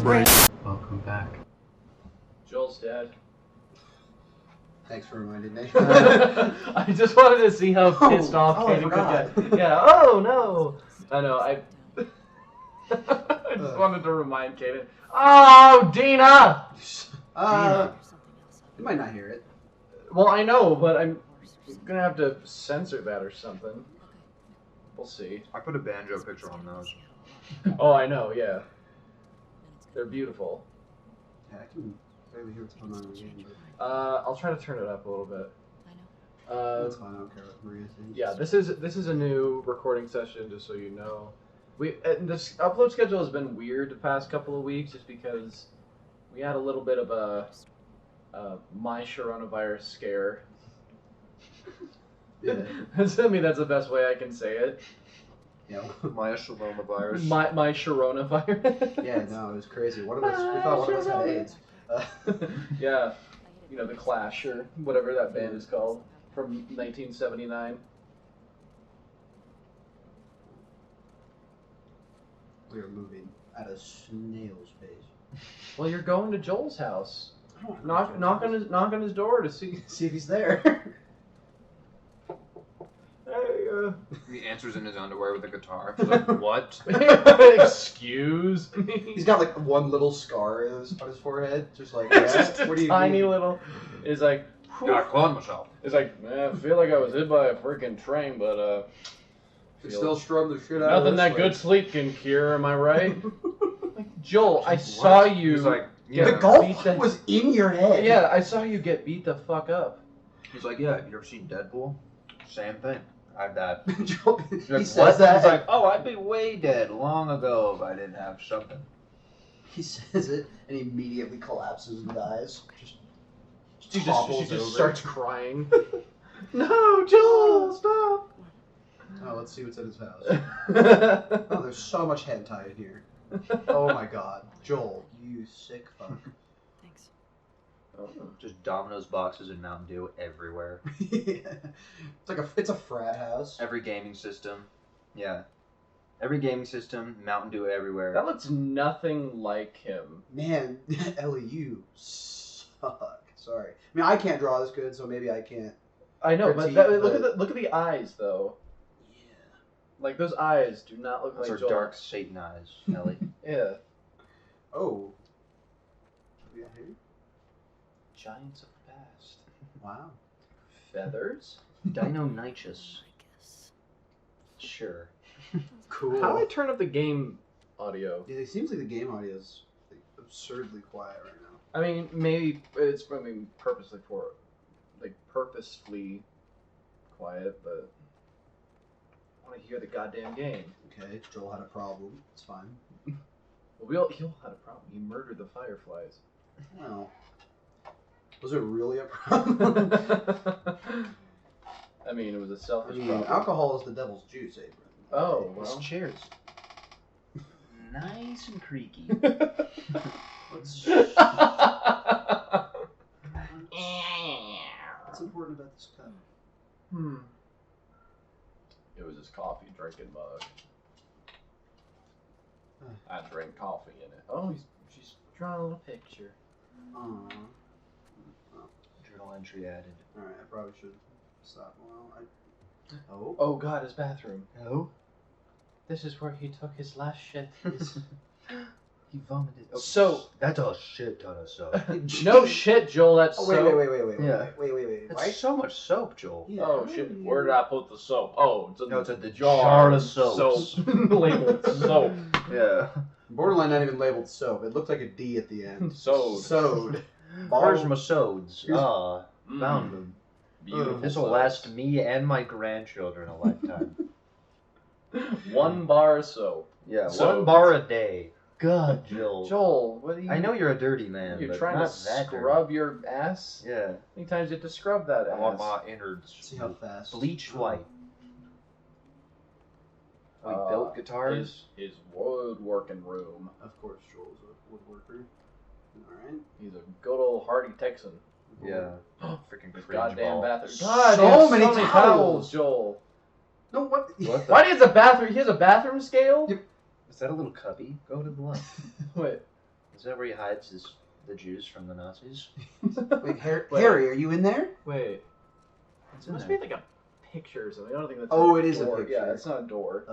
brain. Welcome back. Joel's dead. Thanks for reminding me. I just wanted to see how pissed off I Katie forgot. could get. Yeah. Oh no. I know. I just wanted to remind Katie. Oh, Dina. You might not hear it. Well, I know, but I'm gonna have to censor that or something. We'll see. I put a banjo picture on those. Oh, I know. Yeah. They're beautiful. Yeah, I can barely hear what's going on in the game, but I'll try to turn it up a little bit. that's fine. I don't care what Maria thinks. Yeah, this is a new recording session, just so you know. This upload schedule has been weird the past couple of weeks, just because we had a little bit of a my coronavirus scare. Yeah. I mean, that's the best way I can say it. Yeah. My coronavirus. My coronavirus. Yeah, no, it was crazy. One of us, we thought one of us had AIDS. Yeah, you know, The Clash or whatever that band is called from 1979. We are moving at a snail's pace. Well, you're going to Joel's house. I don't Knock on his door to see if he's there. Hey, He answers in his underwear with a guitar. He's like, what? excuse me. He's got like one little scar on his forehead, just like It's just what a do you tiny mean? little. It's like. I cloned myself. It's like, man, I feel like I was hit by a freaking train, but It still strummed the shit out of nothing this that good leg. sleep can cure. Am I right? Like, Joel, I saw you. He's like, The yeah. golf club was in your head. Yeah, I saw you get beat the fuck up. He's like, yeah. Have you ever seen Deadpool? Same thing. I'm that. Joel, He's he like, says what? that. He's like, oh, I'd be way dead long ago if I didn't have something. He says it and he immediately collapses and dies. She topples just over. starts crying. No, Joel, stop. Oh, let's see what's in his house. Oh, there's so much hentai in here. Oh my god. Joel, you sick fuck. Thanks. Just Domino's boxes and Mountain Dew everywhere. Yeah. It's a frat house. Every gaming system. Yeah. Every gaming system, Mountain Dew everywhere. That looks nothing like him. Man, Ellie, you suck. Sorry. I mean, I can't draw this good, so maybe I can't. I know, but Critique, look at the eyes though. Yeah. Like those eyes do not look Those like are Joel. dark Satan eyes, Ellie. Yeah. Oh. What do we got here? Giants of the past. Wow. Feathers? Dino-Nichus. I guess. Sure. Cool. How do I turn up the game audio? Yeah, it seems like the game audio is like, absurdly quiet right now. I mean, maybe it's purposely quiet, but I want to hear the goddamn game. Okay, Joel had a problem. It's fine. Well, he'll had a problem. He murdered the fireflies. Well, was it really a problem? I mean, it was a I selfish mean, problem. alcohol is the devil's juice, Abrin. Oh, This well. chair's nice and creaky. What's important about this cup? It was his coffee drinking mug. I drank coffee in it. Oh, she's drawing a little picture. Aww. Journal entry added. Alright, I probably should stop. Well, Oh. Oh God, his bathroom. Oh? This is where he took his last shit. He vomited. Oh, So- that's a shit ton of soap. No shit, Joel. That's Oh, wait, soap. wait. That's Why? so much soap, Joel. Yeah, Oh shit! Where did I put the soap? Oh, it's in No, it's in the jar jar of soaps. labeled soap. Yeah. Borderline not even labeled soap. It looked like a D at the end. Sewed. Sewed. Where's my soads? Here's- Ah, found them. Beautiful. This will last me and my grandchildren a lifetime. 1 bar of soap. Yeah, So- 1 bar a day. God, Joel. Joel, what are you? I know you're a dirty man, You're but trying not to that scrub your ass. dirty. Yeah. How many times do you have to scrub that I want ass? my innards See how fast. bleached white. We built guitars. His woodworking room. Of course, Joel's a woodworker. Alright. He's a good old hardy Texan. Yeah. Freaking His cringe goddamn ball. bathroom. So God, he has many so many towels. Joel. No, what? What the? Why does a bathroom? He has a bathroom scale. Yep. Is that a little cubby? Go to the left. Wait. Is that where he hides the Jews from the Nazis? Wait, Harry, are you in there? Wait. What's It in must there? be like a picture or something. I don't think that's Oh, a it is a door. picture. Yeah, it's not a door. It's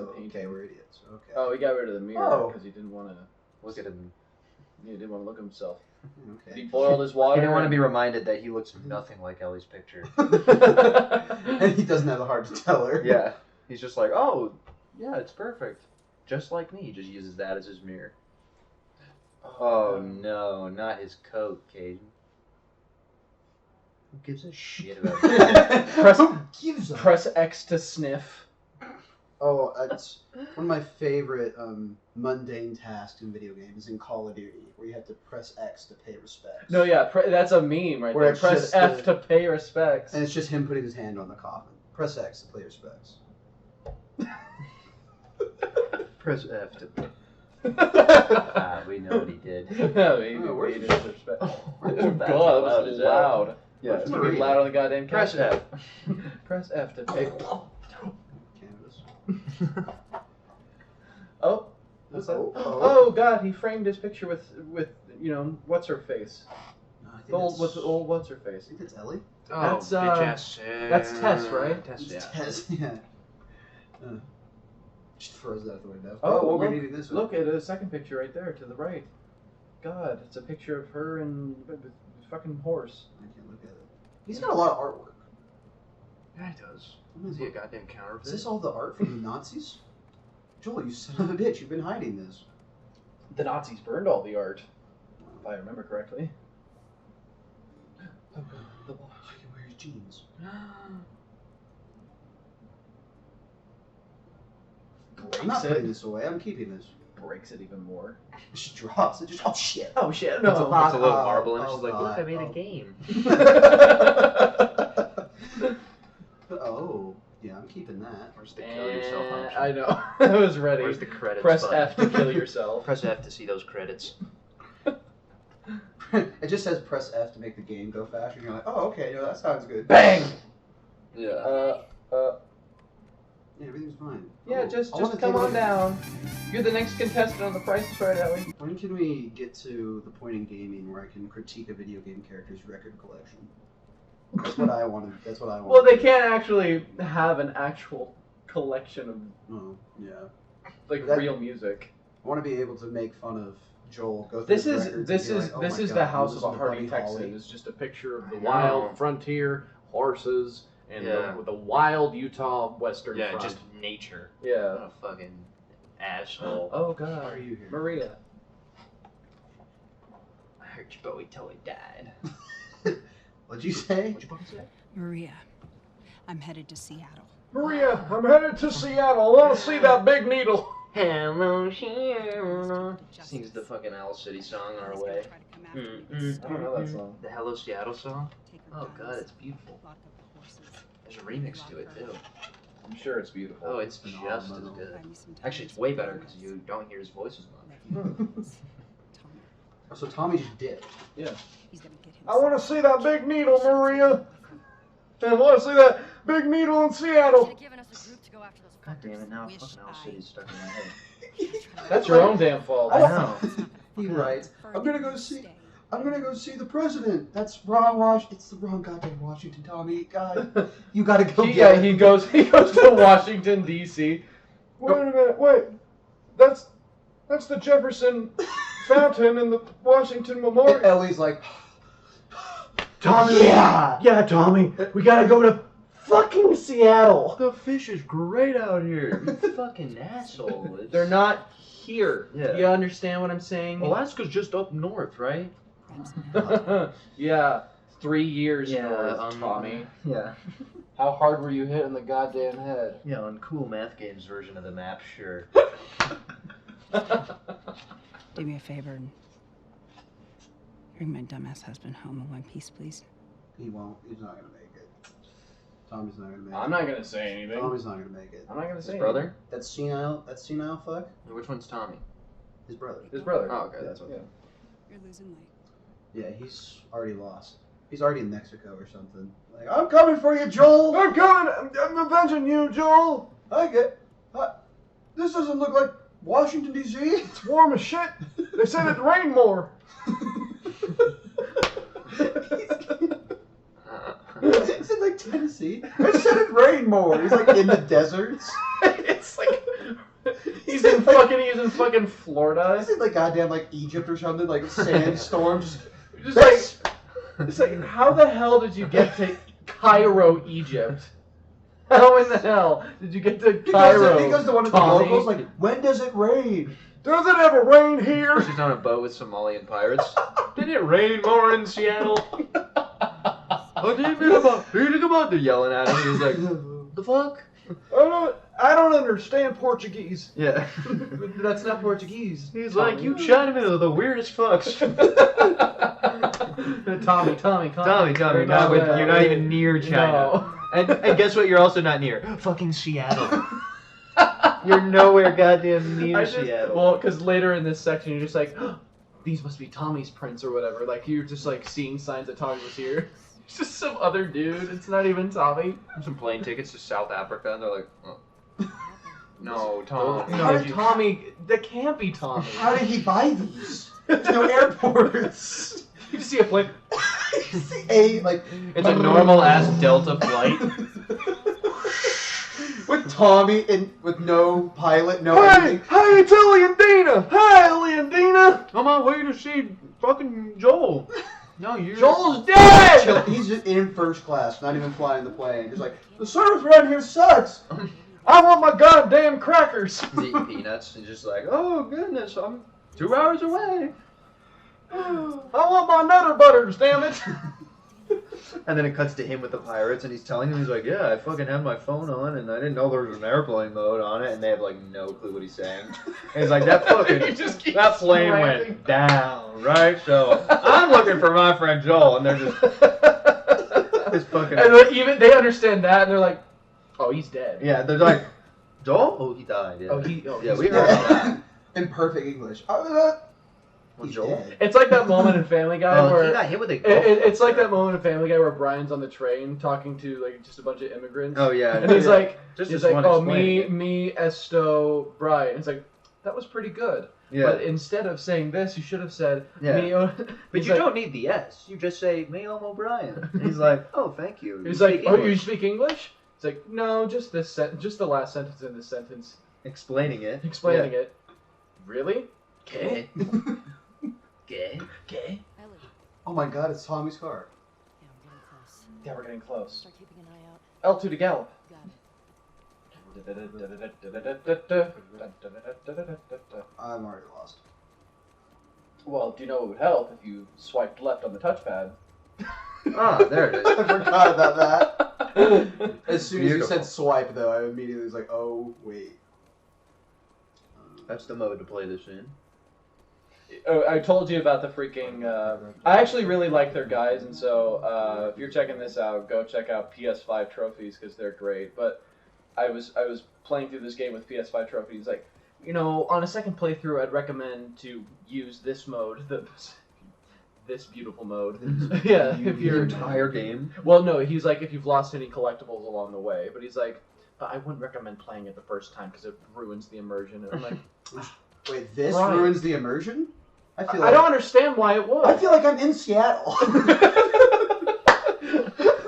a painting. Okay, we're idiots. Okay. Oh, he got rid of the mirror Oh. because he didn't want to. Look at him. He didn't want to look at himself. He Okay. boiled his water. He didn't want to be reminded that he looks nothing like Ellie's picture. And he doesn't have the heart to tell her. Yeah. He's just like, oh, yeah, it's perfect. Just like me. He just uses that as his mirror. Oh, no, not his coat, Caden. Who gives a shit about that? Who gives a Press X to sniff. Oh, it's one of my favorite mundane tasks in video games in Call of Duty, where you have to press X to pay respects. No, yeah, that's a meme right Where there. it's Press just F the- to pay respects. And it's just him putting his hand on the coffin. Press X to pay respects. Press F to... we know what he did. No, he Oh, where's paid the- his respect. Oh, Oh, that's God, that was as loud. Yeah, It's gonna be loud on the goddamn Press couch. F. Press F to pay. Canvas. Oh, what's that? Oh, Oh God, he framed his picture with what's her face? No, I think The old that's- what's her face? I think that's Ellie. That's, bitch-ass, that's Tess, right? Tess, It's yeah. Tess, yeah. Just throws that out the window. Oh, we're look, needing this one. look at the second picture right there to the right. God, it's a picture of her and the fucking horse. I can't look at it. He's got a lot of artwork. Yeah, he does. Is he a goddamn counterfeit? Is this all the art from the Nazis? Joel, you son of a bitch, you've been hiding this. The Nazis burned all the art, if I remember correctly. I can wear his jeans. I'm not Breaks putting it. this away. I'm keeping this. Breaks it even more. It just drops. It just. Oh shit. Oh shit! It's a, No. it's a little marble, and oh, she's like, look, I God, made oh. a game. Oh, yeah, I'm keeping that. Where's the kill yourself option? I know. I was ready. Where's the credits Press button? F to kill yourself. Press F to see those credits. It just says press F to make the game go faster. And you're like, oh, okay, no, that sounds good. Bang! Yeah. Yeah, everything's fine. Yeah, Oh, just I wanna come take a on look- down. You're the next contestant on The Price is Right, Ellie. When can we get to the point in gaming where I can critique a video game character's record collection? That's what I want. That's what I want. Well, they can't actually have an actual collection of Oh, yeah. like That- real music. I want to be able to make fun of Joel. Go through This his is records this and be is like, oh this my is God, the House of listen a to Hardy Buddy Texan. Holly. It's just a picture of the I wild know. frontier horses and Yeah. the wild Utah western Yeah, front. just nature. Yeah. What a fucking asshole. Oh Why God, are you here? Maria. I heard your Bowie till he died. What'd you say? What'd you fucking say? Maria, I'm headed to Seattle. Maria, I'm headed to Seattle. I want to see that big needle. Hello, Seattle. Sings the fucking Owl City song on our way. I don't know that song. The Hello Seattle song? Oh god, it's beautiful. There's a remix to it too. I'm sure it's beautiful. Oh, it's just as phenomenal. good. Actually, it's way better because you don't hear his voice as much. Oh, so Tommy just dipped. Yeah. He's gonna get I want to see that big needle, Maria. I want to see that big needle in Seattle. God damn it, now fucking Owl City's stuck in my head. That's your own damn fault. I know. He writes, I'm gonna go see the president. That's wrong, It's the wrong goddamn Washington, Tommy. God, you gotta go get it. He goes to Washington D.C. Wait a minute, wait. That's the Jefferson Fountain in the Washington And Memorial. Ellie's like, Tommy, yeah, Tommy, we gotta go to fucking Seattle. The fish is great out here. You fucking asshole. It's... They're not here. Yeah. You understand what I'm saying? Alaska's just up north, right? Yeah, 3 years north, Tommy. Yeah. How hard were you hit in the goddamn head? Yeah, on Cool Math Games version of the map, sure. Do me a favor and bring my dumbass husband home in one piece, please. he won't. He's not gonna make it. Tommy's not gonna make it. I'm not gonna say anything. Tommy's not gonna make it. I'm not gonna say His brother? That's senile fuck. Which one's Tommy? His brother. anything. His brother. Oh, okay, that's what. Yeah. You're losing light. Yeah, he's already lost. He's already in Mexico or something. Like, I'm coming for you, Joel. I'm coming. I'm avenging you, Joel. I get. This doesn't look like Washington D.C. It's warm as shit. They said it rained more. He's in like Tennessee. They said it rained more. He's like in the deserts. It's like he's in fucking Florida. He's in like goddamn like Egypt or something, like sandstorm. Just like it's like how the hell did you get to Cairo, Egypt? How in the hell did you get to Cairo? He goes to one of the locals, like, when does it rain? Does it ever rain here? She's on a boat with Somalian pirates. Did it rain more in Seattle? They're yelling at him. He's like, the fuck? I don't understand Portuguese. Yeah. That's not Portuguese. He's like, you Chinamen are the weirdest fucks. Tommy. You're not even near China. No. And guess what? You're also not near fucking Seattle. You're nowhere goddamn near Seattle. Well, because later in this section, you're just like, oh, these must be Tommy's prints or whatever. Like, you're just like seeing signs that Tommy was here. It's just some other dude. It's not even Tommy. Some plane tickets to South Africa, and they're like, oh. No, Tom. No, Tommy. That can't be Tommy. How did he buy these? There's no airports. You just see a plane. It's a normal ass Delta flight. With Tommy and with no pilot, no Hey, anything. hey, it's Ellie and Dina. Hi, Ellie and Dina. On my way to see fucking Joel. No, Joel's dead. He's just in first class, not even flying the plane. He's like, the service around here sucks. I want my goddamn crackers. He's eating peanuts and just like, oh goodness, I'm 2 hours away. I want my Nutter Butters, damn it. And then it cuts to him with the pirates, and he's telling them, he's like, yeah, I fucking had my phone on, and I didn't know there was an airplane mode on it, and they have like no clue what he's saying. And he's like, that plane went down, right? So I'm looking for my friend Joel, and they're just this fucking. And even they understand that, and they're like, oh, he's dead. Yeah, they're like, Joel? Oh, he died. Yeah. Yeah, we heard about that. In perfect English. He's Joel? dead. It's like that moment in Family Guy where he got hit with a. It's like that moment in Family Guy where Brian's on the train talking to like just a bunch of immigrants. Oh yeah. And he's like, oh explaining. me, Esto, Brian. It's like that was pretty good. Yeah. But instead of saying this, you should have said me. But you don't need the S. You just say me, O'Brien. And he's like, oh, thank you. He's like, oh, you speak English? It's like, no, just this just the last sentence in this sentence. Explaining it. Really? Okay. Okay. Oh my god, it's Tommy's car. Yeah, we're getting close. Start keeping an eye out. L2 to gallop. I'm already lost. Well, do you know what would help if you swiped left on the touchpad? Ah, there it is. I forgot about that. As soon as you Beautiful. said swipe, though, I immediately was like, oh, wait. That's the mode to play this in. I told you about the freaking. I actually really like their guys, and so if you're checking this out, go check out PS5 trophies because they're great. But I was playing through this game with PS5 trophies. Like, you know, on a second playthrough, I'd recommend to use this mode, this beautiful mode. Yeah, if you're entire game. Well, no, he's like if you've lost any collectibles along the way, but he's like, but I wouldn't recommend playing it the first time because it ruins the immersion. And I'm like, wait, this Brian. ruins the immersion? I don't understand why it would. I feel like I'm in Seattle.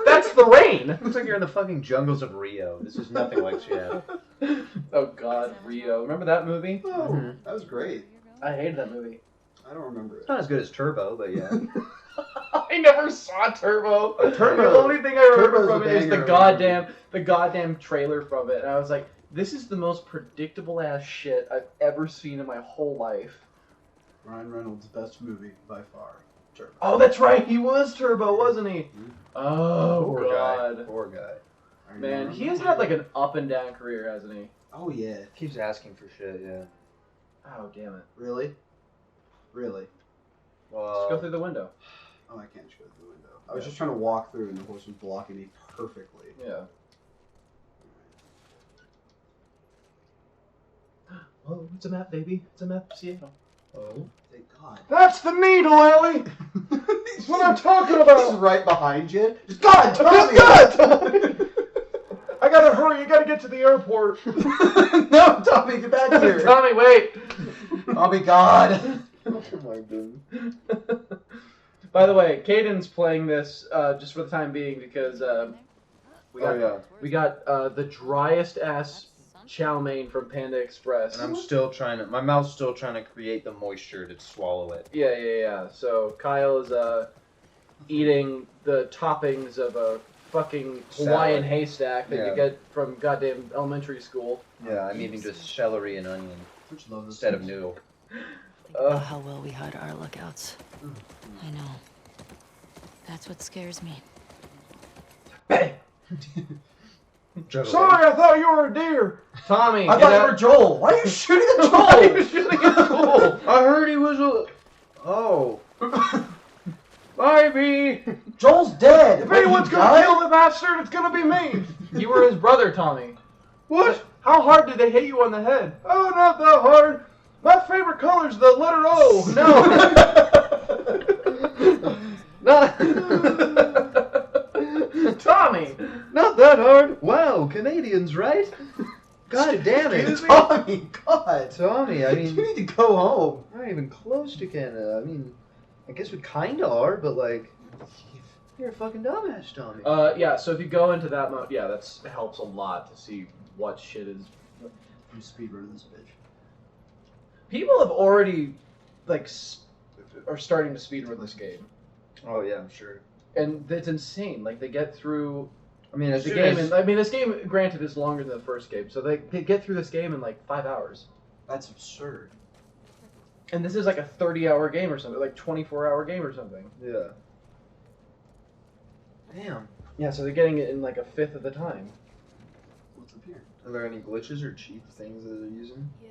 That's the rain. Looks like you're in the fucking jungles of Rio. This is nothing like Seattle. Oh God, Rio. Remember that movie? Oh, that was great. I hated that movie. I don't remember It's it. not as good as Turbo, but yeah. I never saw Turbo. Turbo. The only thing I remember Turbo's from a it is banger the goddamn trailer from it. And I was like, this is the most predictable ass shit I've ever seen in my whole life. Ryan Reynolds' best movie by far. Turbo. Oh, that's right. He was Turbo, wasn't he? Mhm. Oh, Poor God. guy. Poor guy. I Man, remember. he has had like an up and down career, hasn't he? Oh, yeah. Keeps asking for shit, yeah. Oh, damn it. Really? Really? Let's go through the window. Oh, I can't just go through the window. I was just trying to walk through and the horse was blocking me perfectly. Yeah. Oh, it's a map, baby. It's a map of Seattle. Oh. Thank God. That's the needle, Ellie! That's what I'm talking He's about! right behind you. Just God, Tommy! God! I gotta hurry, you gotta get to the airport. No, Tommy, get back here. Tommy, wait! Tommy, God. Oh my goodness. By the way, Caden's playing this just for the time being because we got the driest ass chow mein from Panda Express. And I'm still trying to. My mouth's still trying to create the moisture to swallow it. Yeah. So Kyle is eating the toppings of a fucking Hawaiian Salad. haystack that you get from goddamn elementary school. Yeah, I'm eating just celery and onion Don't you love those instead of things? noodle. Think about how well we hide our lookouts. I know. That's what scares me. Sorry, I thought you were a deer. Tommy, I thought you were Joel. Why are you shooting at Joel? Why are you shooting at Joel? I heard he was a. Oh. Ivy! Joel's dead. If Wait, he anyone's gonna died? kill the bastard, it's gonna be me. You were his brother, Tommy. What? How hard did they hit you on the head? Oh, not that hard. My favorite color's the letter O. Not. Tommy. Not that hard. Wow, Canadians, right? God damn it. Excuse me? Tommy, God. Tommy, I mean, You need to go home. we're not even close to Canada. I mean, I guess we kinda are, but like, you're a fucking dumbass, Tommy. Yeah, so if you go into that mode, yeah, that helps a lot to see what shit is. I'm speedrunning this bitch. People have already, like, are starting to speedrun this game. Oh yeah, I'm sure. And it's insane. Like, they get through I mean, as the soon game. as, I mean, this game, granted, is longer than the first game. So they get through this game in, like, 5 hours. That's absurd. And this is like a 30-hour game or something. Like, 24-hour game or something. yeah. Damn. Yeah, so they're getting it in, like, a fifth of the time. What's up here? Are there any glitches or cheap things that they're using? Yeah.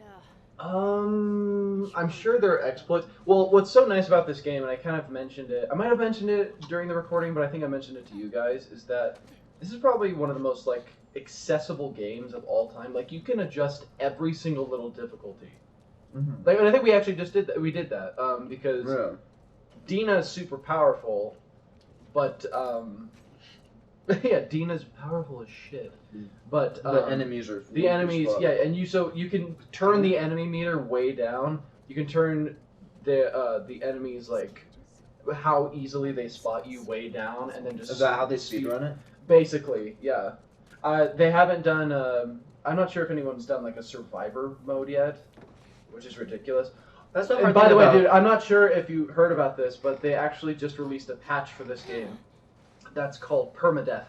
I'm sure there are exploits. Well, what's so nice about this game, and I kind of mentioned it, I might have mentioned it during the recording, but I think I mentioned it to you guys, is that this is probably one of the most, like, accessible games of all time. Like, you can adjust every single little difficulty. Mm-hmm. Like, and I think we actually just did that. We did that because Yeah. Dina is super powerful, but yeah, Dina's powerful as shit. But The enemies are. the enemies, yeah, and you can turn the enemy meter way down. You can turn the enemies, like, how easily they spot you way down, and then just. Is that how they speedrun it? Basically, yeah. They haven't done. I'm not sure if anyone's done like a survivor mode yet, which is ridiculous. That's not. And by the way, dude, I'm not sure if you heard about this, but they actually just released a patch for this game. That's called permadeath.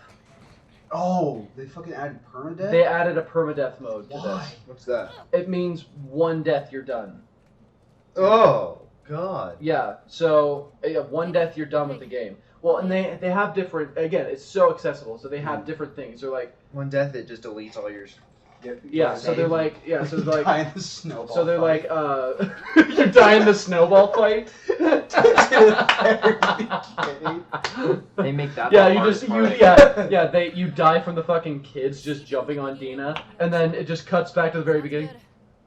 Oh, they fucking added permadeath? They added a permadeath mode to Why? this. What's that? It means one death, you're done. Oh God. Yeah, so one death, you're done with the game. Well, and they have different. Again, it's so accessible. So they have different things. They're like, One death, it just deletes all your. yeah. So they're like, yeah. So they're like, Die in the snowball so they're fight. like, you die in the snowball fight. They make that. Yeah, the you hardest just part. you die from the fucking kids just jumping on Dina, and then it just cuts back to the very beginning.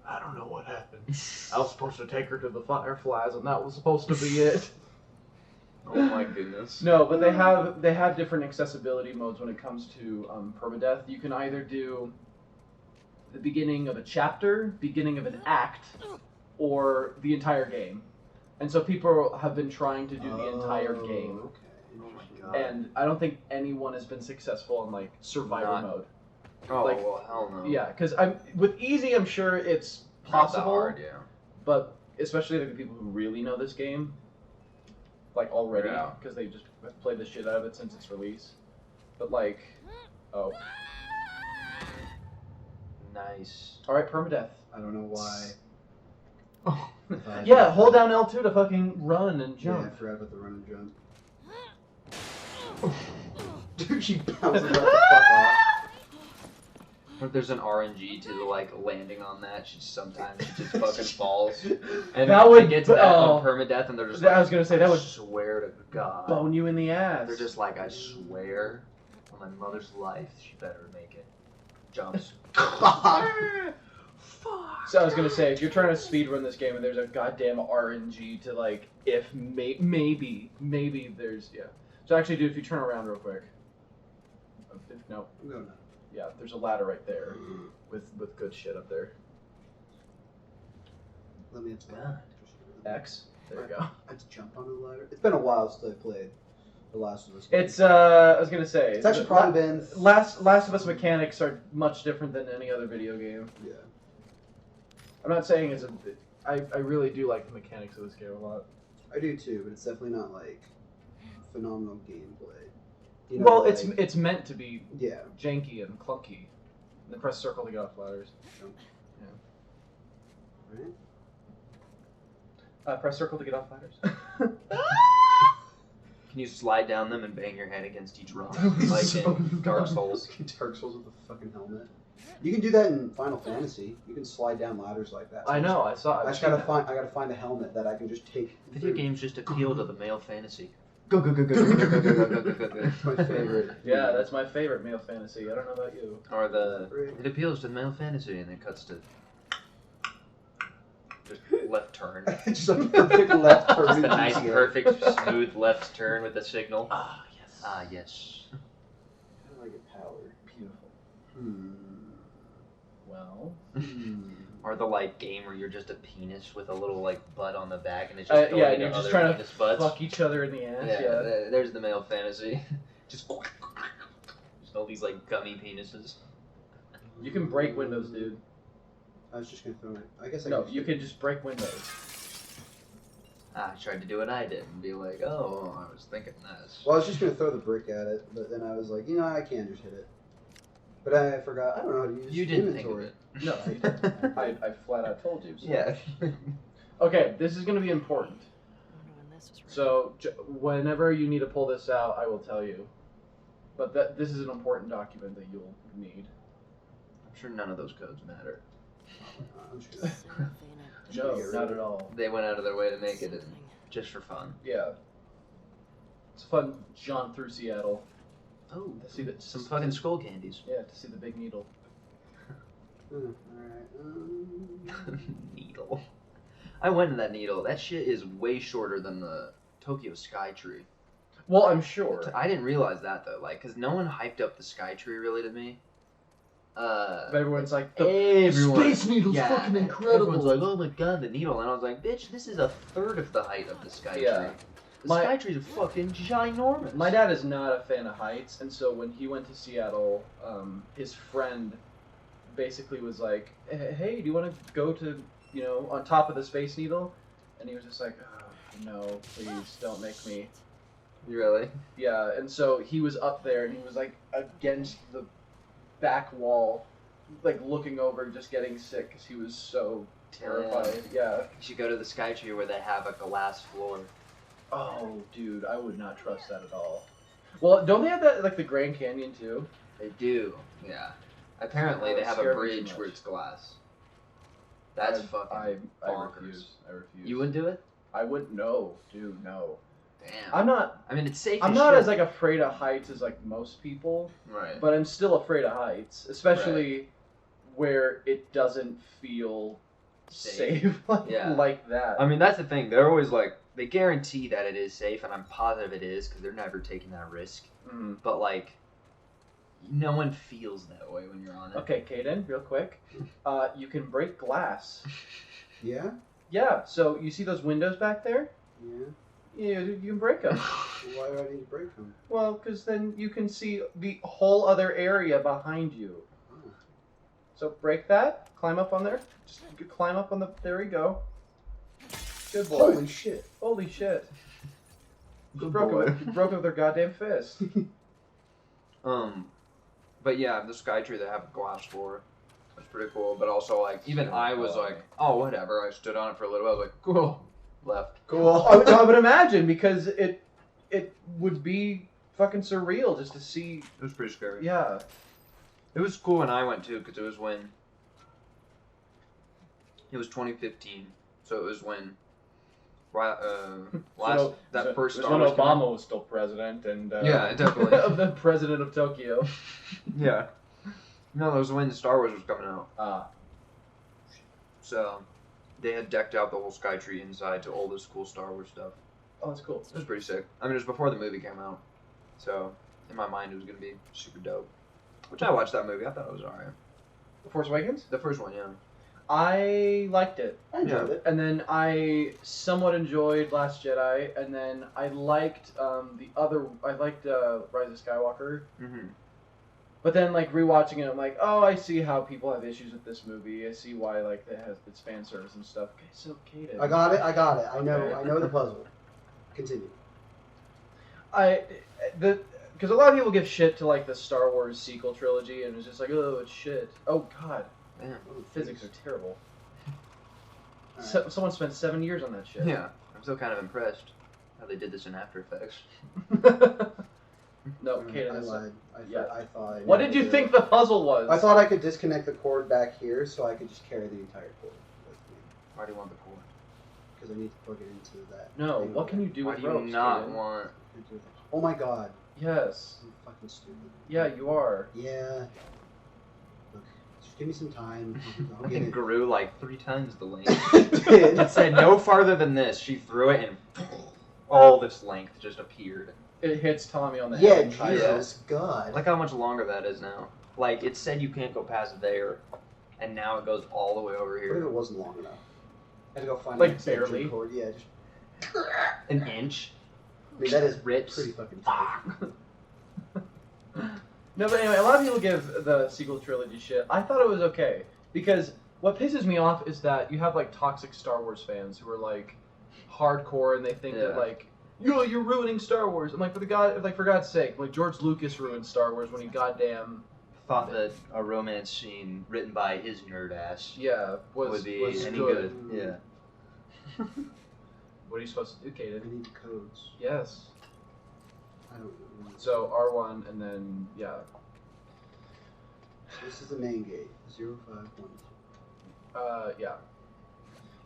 I don't know what happened. I was supposed to take her to the fireflies, and that was supposed to be it. Oh my goodness. No, but they have different accessibility modes when it comes to permadeath. You can either do the beginning of a chapter, beginning of an act, or the entire game. And so people have been trying to do the entire game. Okay. Oh my god. And I don't think anyone has been successful in like survivor Not- mode. Oh like- well, hell no. Yeah, because with easy, I'm sure it's Not that possible, hard, yeah. but especially like the people who really know this game, like already, Yeah. because they just have played the shit out of it since its release. But like, oh, Nice. all right, permadeath. I don't know why. Yeah, hold down L2 to fucking run and Yeah, I jump. forgot about the run and jump. Dude, she bounces right the fuck off. If there's an RNG to the like landing on that, she sometimes she just fucking falls. And That they would- get to that oh. on permadeath, and they're just I like, was gonna say, that would swear to God. Bone you in the ass. They're just like, I swear on my mother's life, she better make it. Jumps. So I was gonna say, if you're trying to speedrun this game and there's a goddamn RNG to like, if maybe there's So actually, dude, if you turn around real quick, no, I'm going now. yeah, there's a ladder right there with good shit up there. Let me God. X. There you go. I had to jump onto the ladder. It's been a while since I played The Last of Us. It's I was gonna say It's actually probably been Last of Us mechanics are much different than any other video game. Yeah. I'm not saying it's a. I really do like the mechanics of this game a lot. I do too, but it's definitely not like phenomenal gameplay. You Well, like, it's meant to be yeah. janky and clunky. And then press circle to get off ladders. Right? Press circle to get off ladders. Can you slide down them and bang your head against each rock, like in Dark Souls? Dark Souls with the fucking helmet. You can do that in Final Fantasy. You can slide down ladders like that. I know. I just gotta I gotta find a helmet that I can just take. Video games just appeal to the male fantasy. Go go go go go go go go go go go. That's my favorite. Yeah, that's my favorite male fantasy. I don't know about you. Or it appeals to the male fantasy and it cuts to just left turn. Just a perfect left turn. Just a nice, perfect, smooth left turn with a signal. Ah, yes. Ah, yes. I like it powered. Beautiful. Well. Or the like game where you're just a penis with a little like butt on the back and it's just going Yeah, and into you're just other trying penis to butts. fuck each other in the ass. Yeah. There's the male fantasy. Just all these like gummy penises. You can break windows, dude. I was just gonna throw it. I guess I No, could you can just break windows. I tried to do what I did and be like, oh, I was thinking this. Well, I was just gonna throw the brick at it, but then I was like, I can just hit it. But I forgot. I don't know how to use You didn't inventory. think of it. No, you didn't. I flat out told you. So. Yeah. Okay, this is going to be important. I wonder when this was written. So whenever you need to pull this out, I will tell you. But this is an important document that you'll need. I'm sure none of those codes matter. I'm just gonna... No, Get rid not of at all. They went out of their way to make it just for fun. Yeah. It's a fun jaunt through Seattle. Oh, To see some fucking skull candies. Yeah, to see the big needle. Alright. Needle. I went to that needle. That shit is way shorter than the Tokyo Sky Tree. Well, I'm sure. I didn't realize that though, like, cause no one hyped up the Sky Tree really to me. But everyone's like, Everyone, Space Needle's fucking incredible. Everyone's like, oh my god, the needle, and I was like, bitch, this is a third of the height of the Sky Yeah. Tree. The Sky Tree's fucking ginormous. My dad is not a fan of heights, and so when he went to Seattle, his friend basically was like, hey, do you want to go to, on top of the Space Needle? And he was just like, oh, no, please, don't make me. You really? Yeah, and so he was up there, and he was like against the back wall, like looking over, just getting sick, because he was so terrified. Yeah. You should go to the Sky Tree where they have a glass floor. Oh, dude, I would not trust that at all. Well, don't they have that, like, the Grand Canyon, too? They do, yeah. Apparently, they have a bridge where it's glass. That's fucking I bonkers. refuse. I refuse. You wouldn't do it? I wouldn't. No, dude, no. Damn. I'm not. I mean, it's safe. I'm not as like afraid of heights as like most people, right. but I'm still afraid of heights, especially where it doesn't feel safe like that. I mean, that's the thing. They're always like, they guarantee that it is safe, and I'm positive it is because they're never taking that risk. Mm. But like, no one feels that way when you're on it. Okay, Kaden, real quick. You can break glass. Yeah? Yeah. So you see those windows back there? Yeah. Yeah, you can break them. Why do I need to break them? Well, because then you can see the whole other area behind you. Oh. So break that, climb up on there. Just climb up on the. There we go. Good boy. Holy shit. Holy shit. Good broke boy. it with their goddamn fist. But yeah, the Sky Tree, they have a glass floor. That's pretty cool. But also, like, even I was like, oh, whatever. I stood on it for a little while. I was like, cool. Left. Cool. I would imagine, because it would be fucking surreal just to see. It was pretty scary. Yeah. It was cool when I went too, because it was 2015, so it was when first Star Wars came out. Obama was still president, and yeah, definitely the president of Tokyo. Yeah, no, it was when Star Wars was coming out. So they had decked out the whole Sky Tree inside to all this cool Star Wars stuff. Oh, that's cool. It was pretty sick. I mean, it was before the movie came out, so in my mind it was gonna be super dope. Which I watched that movie. I thought it was alright. The Force Awakens? The first one, yeah. I liked it. I enjoyed it. And then I somewhat enjoyed Last Jedi, and then I liked Rise of Skywalker. Mm-hmm. But then, like, rewatching it, I'm like, oh, I see how people have issues with this movie. I see why, like, it has its fan service and stuff. Okay, so Kaden. I got it. I know. Okay. I know the puzzle. Continue. Because a lot of people give shit to, like, the Star Wars sequel trilogy, and it's just like, oh, it's shit. Oh, God. Damn. Oh, physics are terrible. Right. Someone spent 7 years on that shit. Yeah, I'm still kind of impressed how they did this in After Effects. No, I Kaden. lied. I thought. What did you think the puzzle was? I thought I could disconnect the cord back here, so I could just carry the entire cord with me. Why do you want the cord? Because I need to plug it into that. No, thing what over can you there. do Why with do you ropes, not Kaden? want? Oh my god. Yes. I'm fucking stupid. Yeah, you are. Yeah. Look, just give me some time. I'll It get it. grew like 3 times the length. Did. It said no farther than this. She threw it and all this length just appeared. It hits Tommy on the Yeah, head. Jesus, God. Look how much longer that is now. Like, it said you can't go past there, and now it goes all the way over What if here. it wasn't long enough? I had to go find Like, an extension barely? cord. Yeah, just. An inch? I mean, that is Rips. pretty fucking tight. No, but anyway, a lot of people give the sequel trilogy shit. I thought it was okay. Because what pisses me off is that you have, like, toxic Star Wars fans who are, like, hardcore and they think that, Yeah. like, you're ruining Star Wars. I'm like, for God's sake, like, George Lucas ruined Star Wars when he goddamn, Thought that a romance scene written by his nerd ass yeah, would was be any good. good. Yeah. What are you supposed to do, I Kaden? need the codes. Yes. I don't know. So, R1, and then, yeah. This is the main gate. 0512. Yeah.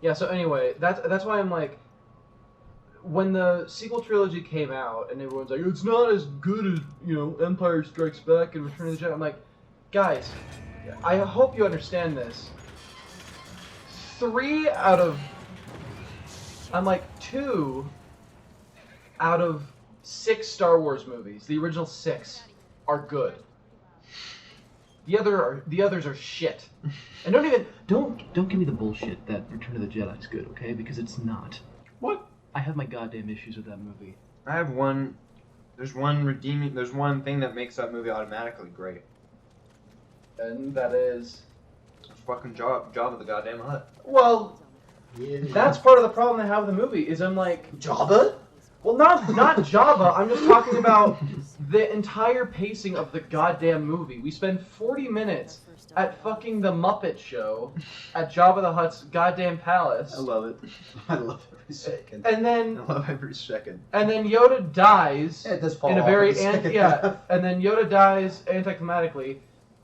Yeah, so anyway, that's why I'm like, when the sequel trilogy came out and everyone's like, it's not as good as, you know, Empire Strikes Back and Return of the Jedi, I'm like, guys, I hope you understand this. 2 out of 6 Star Wars movies, the original 6, are good. The others are shit. And don't give me the bullshit that Return of the Jedi is good, okay? Because it's not. What? I have my goddamn issues with that movie. I have one. There's one thing that makes that movie automatically great. And that is, It's fucking Jabba the goddamn Hutt. well, Yeah. that's part of the problem I have with the movie. Is I'm like, Jabba? well, not Jabba. I'm just talking about the entire pacing of the goddamn movie. We spend 40 minutes at fucking the Muppet Show at Jabba the Hutt's goddamn palace. I love it. I love every second. And then I love every second. Yoda dies Yeah, it does fall in a off very in the second yeah, half. and then Yoda dies anticlimactically.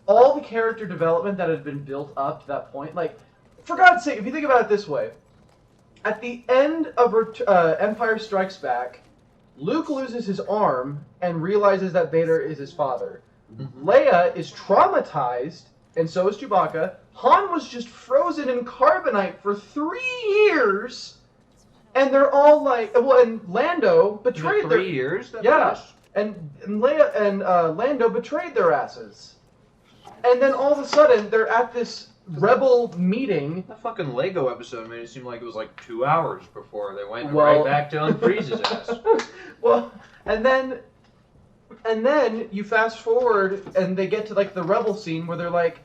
All the character development that had been built up to that point, like, for God's sake, if you think about it this way, at the end of Empire Strikes Back, Luke loses his arm and realizes that Vader is his father. Leia is traumatized, and so is Chewbacca. Han was just frozen in carbonite for 3 years, and they're all like, well, and Lando betrayed their 3 years. That yeah, was? and Leia and Lando betrayed their asses, and then all of a sudden they're at this rebel meeting. That fucking Lego episode made it seem like it was like 2 hours before they went Well- right back to unfreeze's ass. Well, and then you fast forward and they get to like the rebel scene where they're like,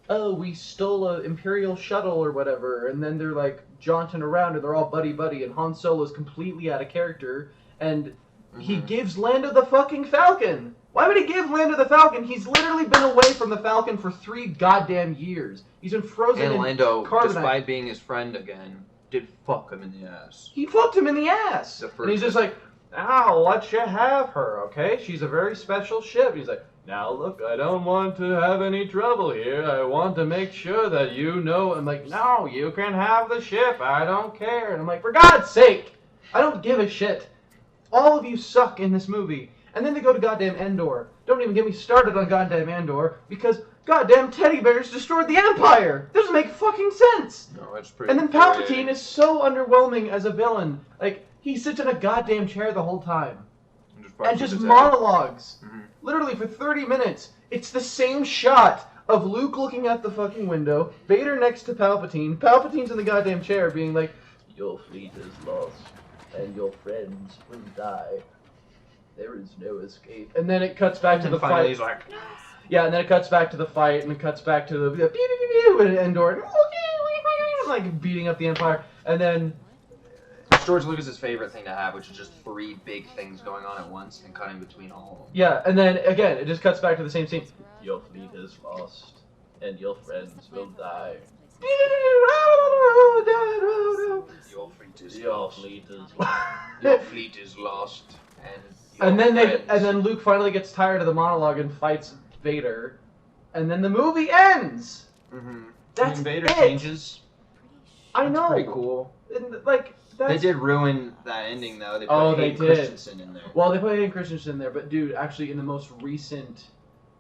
oh, we stole a Imperial shuttle or whatever, and then they're like jaunting around and they're all buddy and Han Solo's completely out of character and he gives Lando the fucking Falcon. Why would he give Lando the Falcon? He's literally been away from the Falcon for 3 goddamn years. He's been frozen And in Lando, carbonite. despite being his friend again, did fuck him in the ass. He fucked him in the ass. The And he's first- just like, I'll let you have her, okay? She's a very special ship. He's like, now look, I don't want to have any trouble here. I want to make sure that you know. I'm like, no, you can have the ship. I don't care. And I'm like, for God's sake, I don't give a shit. All of you suck in this movie. And then they go to goddamn Endor. Don't even get me started on goddamn Endor because goddamn teddy bears destroyed the Empire. Doesn't make fucking sense. No, it's pretty. And then Palpatine is so underwhelming as a villain. Like, he sits in a goddamn chair the whole time. And just monologues. Mhm. Literally for 30 minutes. It's the same shot of Luke looking at the fucking window, Vader next to Palpatine, Palpatine's in the goddamn chair being like, your fleet is lost, and your friends will die. There is no escape. And then it cuts back to the fight. He's like, yeah, and then it cuts back to the fight, and it cuts back to the pew, pew, pew, pew, and Endor, like beating up the Empire, and then George Lucas's favorite thing to have, which is just 3 big things going on at once and cutting between all of them. yeah, and then again it just cuts back to the same scene. Your fleet is lost, and your friends will die. Your fleet is Your lost. fleet is Your fleet is lost. And then Luke finally gets tired of the monologue and fights Vader, and then the movie ends. Mm-hmm. That's Vader it. changes. I That's know. pretty cool. And, like that's... They did ruin that ending though. They put they Hayden did. Christensen in there. Well, they put Hayden Christensen in there, but dude, actually, in the most recent,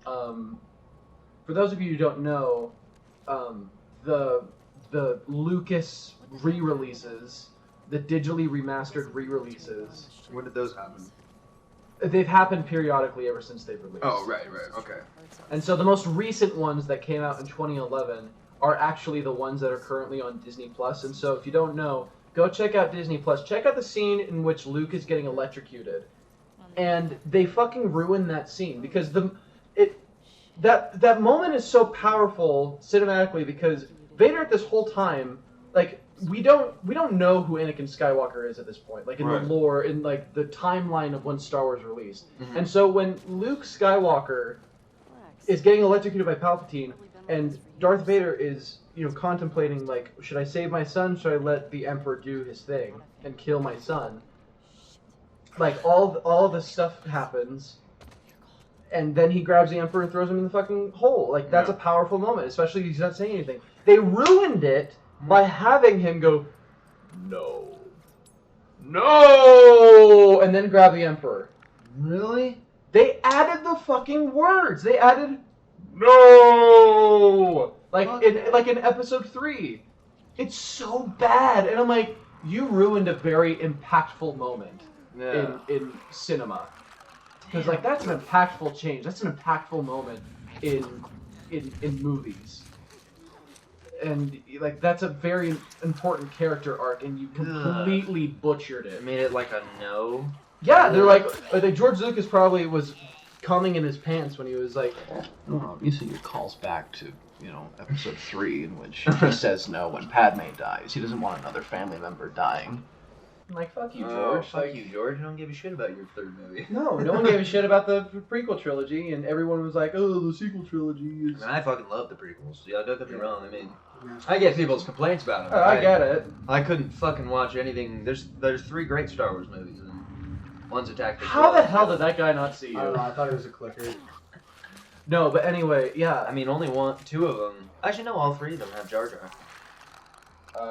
for those of you who don't know, the Lucas re-releases, the digitally remastered re-releases, When did those happen? they've happened periodically ever since they've released. Oh, right, okay. And so the most recent ones that came out in 2011 are actually the ones that are currently on Disney Plus. And so if you don't know, go check out Disney Plus. Check out the scene in which Luke is getting electrocuted. And they fucking ruin that scene because that moment is so powerful cinematically because Vader at this whole time, like, we don't know who Anakin Skywalker is at this point, like in the lore, in like the timeline of when Star Wars released. Mm-hmm. And so when Luke Skywalker is getting electrocuted by Palpatine, and Darth Vader is, contemplating like, should I save my son? Should I let the Emperor do his thing and kill my son? Like all this stuff happens, and then he grabs the Emperor and throws him in the fucking hole. Like that's a powerful moment, especially he's not saying anything. They ruined it by having him go, no, and then grab the Emperor. Really? They added the fucking words. They added no, like in episode 3. It's so bad, and I'm like, you ruined a very impactful moment in cinema. Because like that's an impactful change. That's an impactful moment in movies. And like that's a very important character arc, and you completely butchered it. Made it like a no. Yeah, they're like George Lucas probably was coming in his pants when he was like, obviously it calls back to, episode 3 in which he says no when Padme dies. He doesn't want another family member dying. I'm like, fuck you, George. Fuck you, George. I don't give a shit about your 3rd movie. No one gave a shit about the prequel trilogy, and everyone was like, oh, the sequel trilogy is... I mean, I fucking love the prequels. Yeah, don't get me wrong. I mean, I get people's complaints about them. I get it. I couldn't fucking watch anything. There's 3 great Star Wars movies, and one's Attack the How the hell did that guy not see you? I don't know, I thought it was a clicker. No, but anyway, yeah. I mean, only 2 of them. Actually, no, all 3 of them have Jar Jar.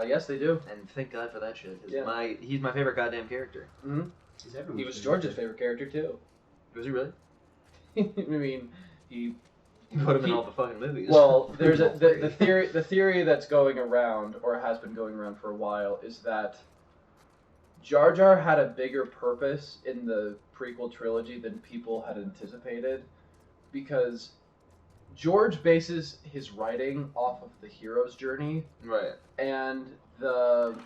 Yes, they do. And thank God for that shit. Yeah. He's my favorite goddamn character. Mm-hmm. He was George's favorite character, too. Was he really? I mean, he put him in all the fucking movies. Well, there's the theory that's going around, or has been going around for a while, is that Jar Jar had a bigger purpose in the prequel trilogy than people had anticipated, because George bases his writing off of the hero's journey, right? And the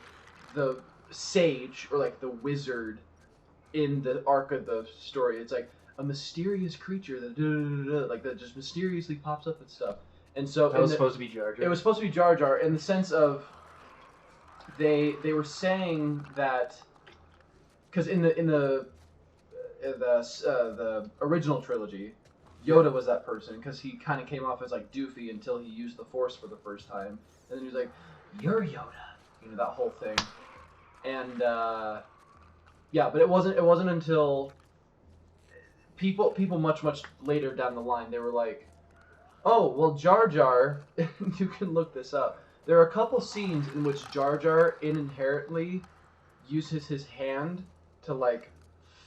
sage, or like the wizard, in the arc of the story, it's like a mysterious creature that like that just mysteriously pops up and stuff. And so that was supposed to be Jar Jar. It was supposed to be Jar Jar in the sense of they were saying that because in the original trilogy, Yoda was that person because he kind of came off as like doofy until he used the Force for the first time, and then he was like, "You're Yoda," that whole thing. And yeah, but it wasn't until people much later down the line, they were like, "Oh, well, Jar Jar," you can look this up. There are a couple scenes in which Jar Jar inherently uses his hand to like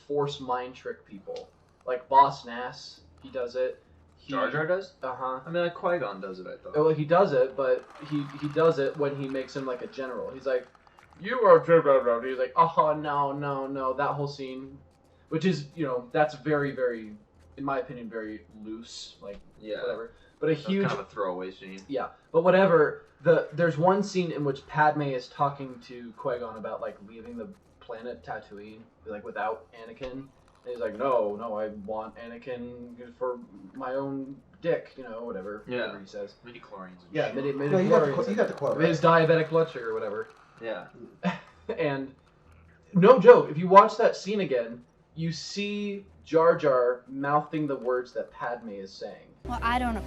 force mind trick people. Like Boss Nass, he does it. Jar Jar does? Uh-huh. I mean, like Qui-Gon does it, I thought. Well, he does it, but he does it when he makes him like a general. He's like, "You are General." He's like, "Oh, no." That whole scene, which is, that's very, very, in my opinion, very loose. Like, whatever. But a That's huge, kind of a throwaway scene. yeah. But whatever. There's one scene in which Padme is talking to Qui-Gon about like leaving the planet Tatooine, like without Anakin. And he's like, no, I want Anakin for my own dick, whatever. Yeah. Whatever he says. Midi-chlorians and Yeah, shit. No, you got the quote right. His diabetic blood sugar, or whatever. Yeah. And no joke, if you watch that scene again, you see Jar Jar mouthing the words that Padme is saying. Well, I don't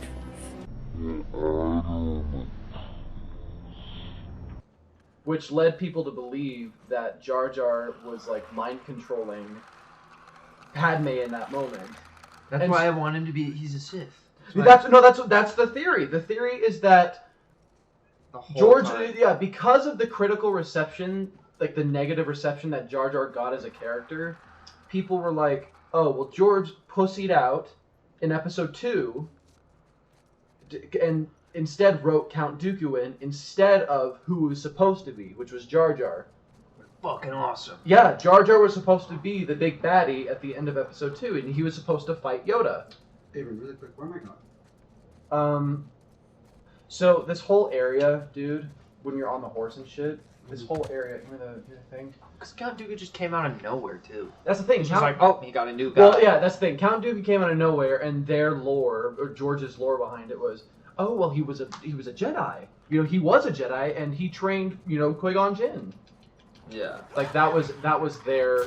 approve. Which led people to believe that Jar Jar was like mind controlling Padme in that moment. That's And why I want him to be. He's a Sith. That's the theory. The theory is that The whole George, time. yeah, because of the critical reception, like the negative reception that Jar Jar got as a character, people were like, "Oh, well, George pussied out in Episode 2, and instead wrote Count Dooku in instead of who he was supposed to be, which was Jar Jar." Fucking awesome. Yeah, Jar Jar was supposed to be the big baddie at the end of Episode 2, and he was supposed to fight Yoda. Abrin, really quick, where am I going? So this whole area, dude, when you're on the horse and shit, this whole area, hear the thing? Because Count Dooku just came out of nowhere too. That's the thing. It's just like, oh, he got a new guy. Well, yeah, that's the thing. Count Dooku came out of nowhere, and their lore, or George's lore behind it was, oh, well, he was a Jedi. He was a Jedi, and he trained, Qui-Gon Jinn. Yeah. Like that was their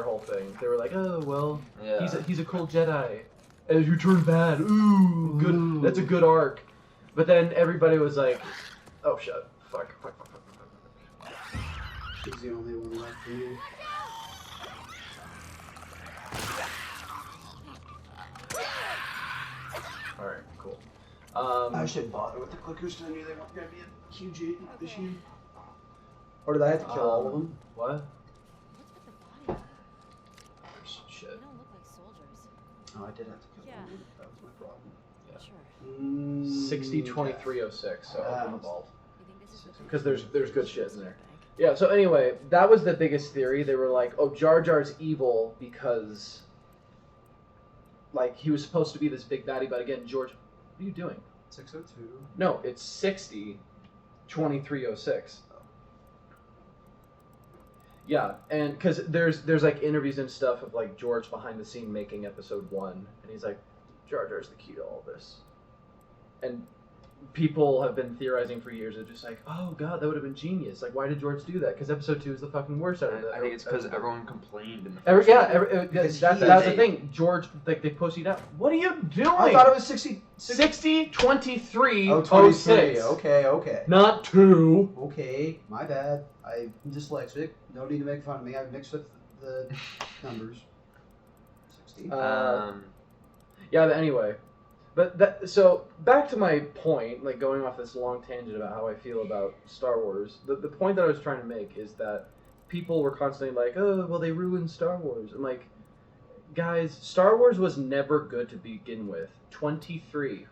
whole thing. They were like, oh, well, Yeah. he's a cool Jedi, and you turned bad. Ooh, good. Ooh. That's a good arc. But then everybody was like, oh, shut. Fuck. He's the only one left for you. Alright, cool. I should bother with the clickers because I knew they weren't going to be a huge issue. Or did I have to kill all of them? What? They don't look like soldiers. Oh, I did have to kill Yeah. all of them. That was my problem. Sure. 60-2306, so open the vault. You think this is what Because there's good shit in there. Yeah, so anyway, that was the biggest theory. They were like, oh, Jar Jar's evil because, like, he was supposed to be this big baddie, but again, George, what are you doing? 602. No, it's 60-2306. Yeah, and because there's like interviews and stuff of like George behind the scene making Episode 1, and he's like, Jar Jar's the key to all this. And people have been theorizing for years. They're just like, oh god, that would have been genius. Like, why did George do that? Because Episode 2 is the fucking worst out of that. I think it's because everyone complained in the first Because that's the thing. George, like, they pussied out. What are you doing? I thought it was 60. 60-23-06. Oh, 23. Okay. Not 2. Okay, my bad. I'm dyslexic. No need to make fun of me. I've mixed up the numbers. 60. Yeah, but anyway. But so back to my point, like going off this long tangent about how I feel about Star Wars. The point that I was trying to make is that people were constantly like, oh, well, they ruined Star Wars. I'm like, guys, Star Wars was never good to begin with. 23.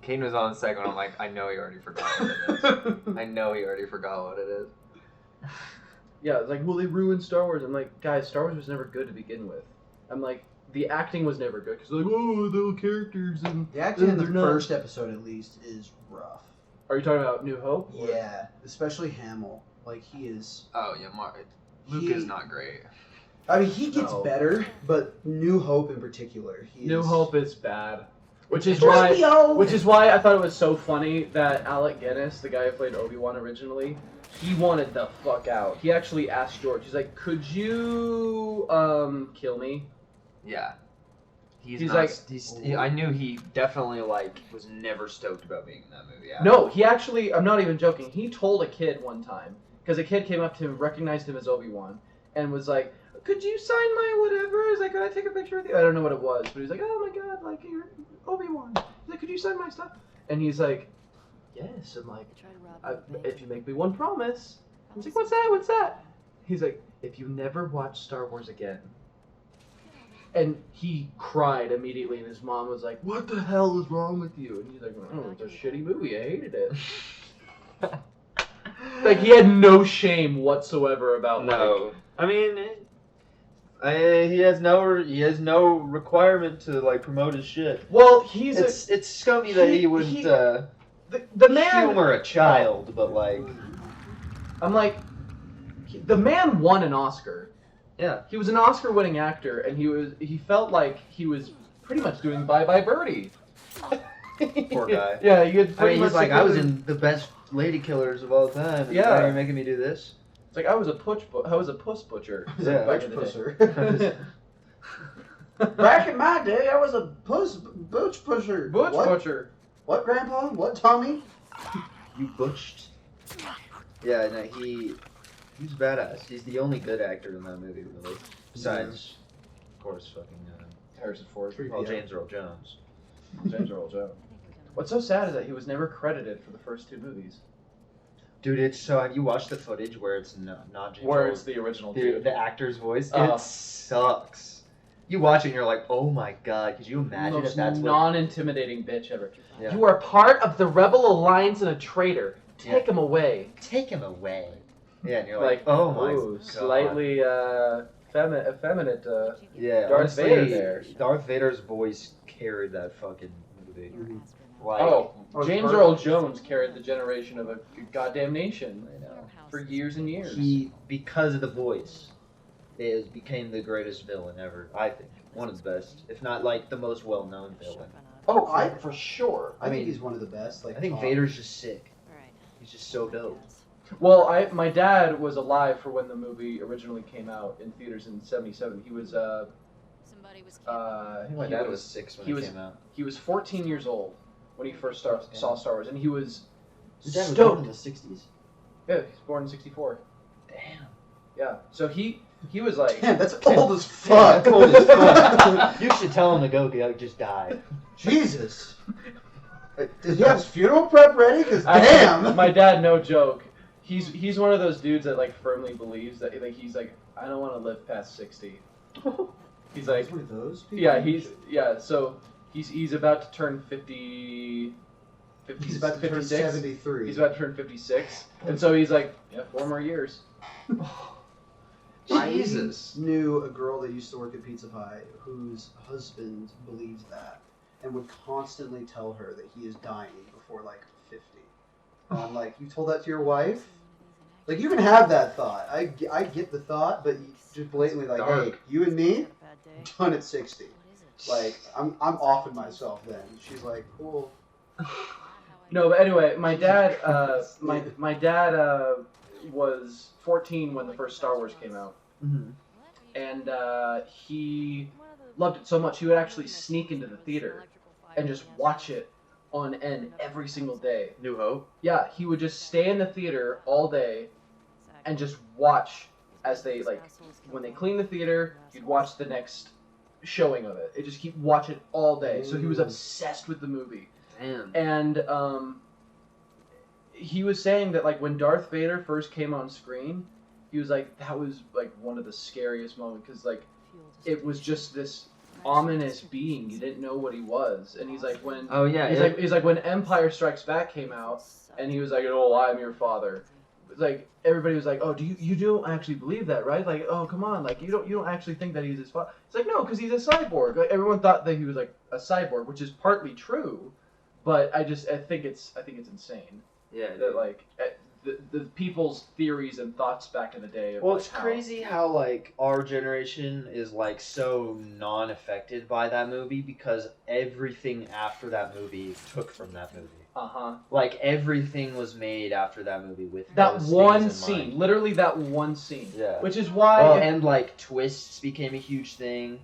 Kane was on the second one. I'm like, I know he already forgot what it is. I know he already forgot what it is. Yeah, it's like, well, they ruined Star Wars. I'm like, guys, Star Wars was never good to begin with. I'm like, the acting was never good because they're like, oh, the characters and The acting in the they're not- first episode, at least, is rough. Are you talking about New Hope? or- Yeah, especially Hamill. Like, he is. Oh yeah, Luke He- is not great. I mean, he gets No. better, but New Hope in particular. New Hope is bad, which is 3PO! why I thought it was so funny that Alec Guinness, the guy who played Obi-Wan originally, he wanted the fuck out. He actually asked George, he's like, could you kill me? Yeah. He's He's not, like- I knew he definitely was never stoked about being in that movie. Yeah. No, he actually, I'm not even joking, he told a kid one time, because a kid came up to him, recognized him as Obi-Wan, and was like, could you sign my whatever? He's like, could I take a picture with you? I don't know what it was, but he's like, oh my god, like, you're Obi-Wan. He's like, could you sign my stuff? And he's like, yes. I'm like, Try to rob me of if you make me one promise. I was like, what's that? What's that? He's like, if you never watch Star Wars again. And he cried immediately, and his mom was like, what the hell is wrong with you? And he's like, oh, it's a shitty movie. I hated it. Like, he had no shame whatsoever about, No. I mean, He has no requirement to like promote his shit. Well, It's scummy that he wouldn't the man humor a child, but like I'm like, the man won an Oscar. yeah. He was an Oscar-winning actor, and he felt like he was pretty much doing Bye Bye Birdie. Poor guy. Yeah, you had I pretty mean, much he's like, I was in the best lady killers of all time. And Yeah. now you're making me do this. It's like I was a puss butcher. Yeah. back in the day. Pusher. Back in my day, I was a butch pusher. Butch What? butcher. What, Grandpa? What, Tommy? You butched. Yeah, no, he's badass. He's the only good actor in that movie, really. Besides, of course, fucking Harrison Ford. James Earl Jones. James Earl Jones. What's so sad is that he was never credited for the first two movies. Dude, it's so. Have you watched the footage where it's not James Where Earl? it's the original Dude, dude. the actor's voice? Oh. It sucks. You watch it and you're like, oh my god, could you imagine Most if that's what... non-intimidating bitch ever. Yeah. You are part of the Rebel Alliance and a traitor. Take him away. Take him away. Yeah, and you're like, oh my god. Slightly effeminate. Yeah, Darth honestly, Vader there. Darth Vader's voice carried that fucking movie. Like, Oh, Oh, James perfect. Earl Jones carried the generation of a goddamn nation I know. for years and years. He, because of the voice, became the greatest villain ever, I think. One of the best, if not like the most well-known villain. Oh, for sure. I mean, think he's one of the best. Like, I think top. Vader's just sick. He's just so dope. Well, my dad was alive for when the movie originally came out in theaters in '77. He was I think my he dad was 6 when he it was- came out. he was 14 years old when he first saw Star Wars, and he was Your dad was born in stoked. the 60s? Yeah, he's born in '64. Damn. Yeah, so he was like, Damn, that's old as fuck. That's old as fuck. You should tell him to go just die. Jesus. Did he have his funeral prep ready? Because damn. My dad, no joke. He's one of those dudes that like firmly believes that like he's like, I don't want to live past 60. He's like, He's one of those people. yeah. So he's about to turn 50. He's about to turn 56. 73. He's about to turn 56, and so he's like, yeah, 4 more years. Jesus. I knew a girl that used to work at Pizza Pie whose husband believes that and would constantly tell her that he is dying before like 50. And I'm like, you told that to your wife? Like, you can have that thought. I get the thought, but you just blatantly like, Dark. hey, you and me, done at 60. Like, I'm offing myself then. She's like, cool. No, but anyway, my dad, my dad was 14 when the first Star Wars came out, Mm-hmm. and he loved it so much he would actually sneak into the theater and just watch it on end every single day. New Hope? Yeah, he would just stay in the theater all day and just watch as they like when they clean the theater, he'd watch the next showing of it. It just keep watch it all day. So he was obsessed with the movie. Damn. And he was saying that like when Darth Vader first came on screen, he was like that was like one of the scariest moments because like it was just this ominous being. You didn't know what he was. And he's like when Oh, yeah. he's like when Empire Strikes Back came out, and he was like, "Oh, I'm your father." It's like everybody was like, "Oh, do you don't actually believe that, right? Like, oh, come on, like you don't actually think that he's his father?" It's like, no, because he's a cyborg. Like, everyone thought that he was like a cyborg, which is partly true, but I think it's insane Yeah. that like the people's theories and thoughts back in the day. Of, Well, like, it's crazy how like our generation is like so non-affected by that movie because everything after that movie took from that movie. Like everything was made after that movie with That those one things in scene, mind. literally that one scene. Yeah. Which is why. Well, and like twists became a huge thing.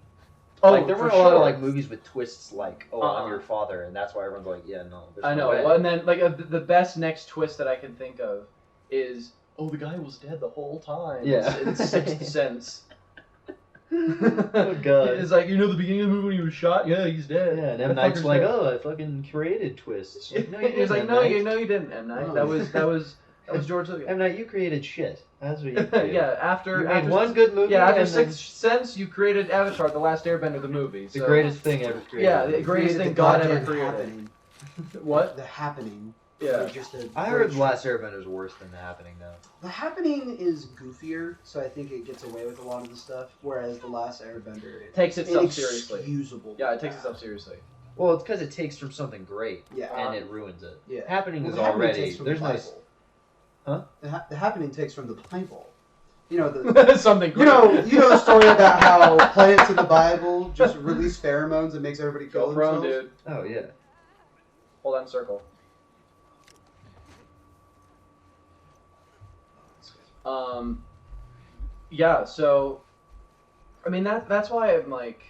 Oh, Like there for weren't a lot of sure. like movies with twists like, oh, I'm your father, and that's why everyone's like, yeah, no. There's I no know. way. Well, and then like the best next twist that I can think of is, oh, the guy was dead the whole time. Yeah. In Sixth Sense. Oh god. It's like, you know the beginning of the movie when he was shot? Yeah, he's dead. Yeah, and The M. Night's fucker's like, dead. oh, I fucking created twists. Like, no, you He's didn't, like, M. no, Night. you didn't, M. Night. No. That was George Lucas. M. Night, you created shit. That's what you created. Yeah, after You made after one good movie. yeah, after and then Sixth Sense, you created Avatar: The Last Airbender, the movie. the So, greatest thing ever created. Yeah, the greatest Created thing the God ever goddamn created. Happening. What? The Happening. Yeah. I heard The Last Airbender is worse than The Happening, though. The Happening is goofier, so I think it gets away with a lot of the stuff. Whereas The Last Airbender Takes itself seriously. Inexcusable. Yeah, it takes itself seriously. Well, it's because it takes from something great, Yeah. and it ruins it. Yeah. Happening Well, is The Happening already takes from there's the no. Bible. Huh? The Happening takes from the Bible. You know the. Something. You know the story about how plants in the Bible just release pheromones and makes everybody kill Go prone, themselves. dude. Oh yeah. Hold on, circle. Yeah. So, I mean that's why I'm like,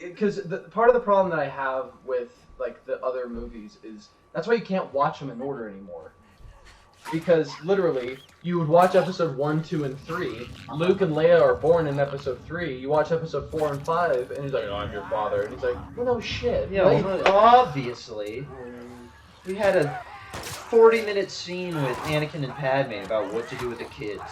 because part of the problem that I have with like the other movies is that's why you can't watch them in order anymore. Because literally, you would watch episode 1, 2, and 3. Luke and Leia are born in episode 3. You watch episode 4 and 5, and he's like, "Oh, I'm your father," and he's like, "Well, no shit." Yeah, Like, well, obviously, we had a 40-minute scene with Anakin and Padme about what to do with the kids.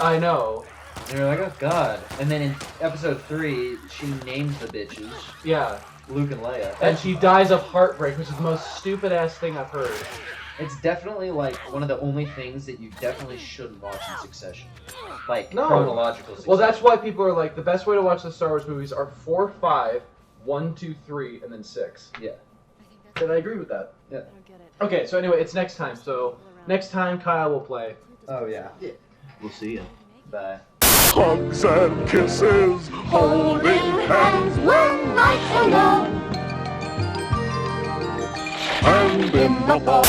I know. And you're like, oh god. And then in episode 3, she names the bitches Yeah. Luke and Leia. And she dies of heartbreak, which is the most stupid ass thing I've heard. It's definitely like one of the only things that you definitely shouldn't watch in succession. Like No. chronological succession. Well, that's why people are like, the best way to watch the Star Wars movies are 4, 5, 1, 2, 3, and then 6. Yeah. And I agree with that. Yeah. Okay, so anyway, it's next time. So next time Kyle will play. Oh yeah. We'll see you. Bye. Hugs and kisses, holding hands when nights are long. And in the fall.